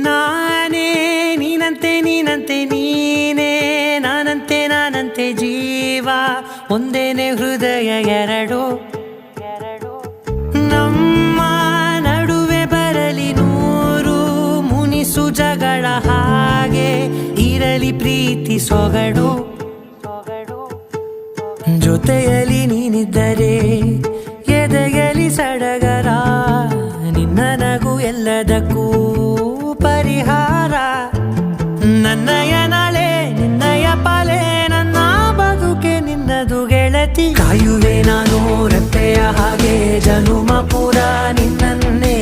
ನಾನೇ ನೀನಂತೆ ನೀನಂತೆ ನೀನೇ ನಾನಂತೆ ನಾನಂತೆ ಜೀವ ಒಂದೇನೆ ಹೃದಯ ಎರಡು ನಮ್ಮ ನಡುವೆ ಬರಲಿ ನೂರು ಮುನಿಸು ಜಗಳ ಹಾಗೆ ಇರಲಿ ಪ್ರೀತಿ ಸೊಗಡು ಜೊತೆಯಲ್ಲಿ ನೀನಿದ್ದರೆ ಎದೆಯಲಿ ಸಡಗರ ನಿನ್ನ ನಗು ಎಲ್ಲದಕ್ಕೂ ಪರಿಹಾರ ನನ್ನಯ ನಾಳೆ ನಿನ್ನಯ ಪಾಲೆ ನನ್ನ ಬದುಕೆ ನಿನ್ನದು ಗೆಳತಿ ಕಾಯುವೆ ನಾನು ರೆಪ್ಪೆಯ ಹಾಗೆ ಜನುಮ ಪುರ ನಿನ್ನನ್ನೇ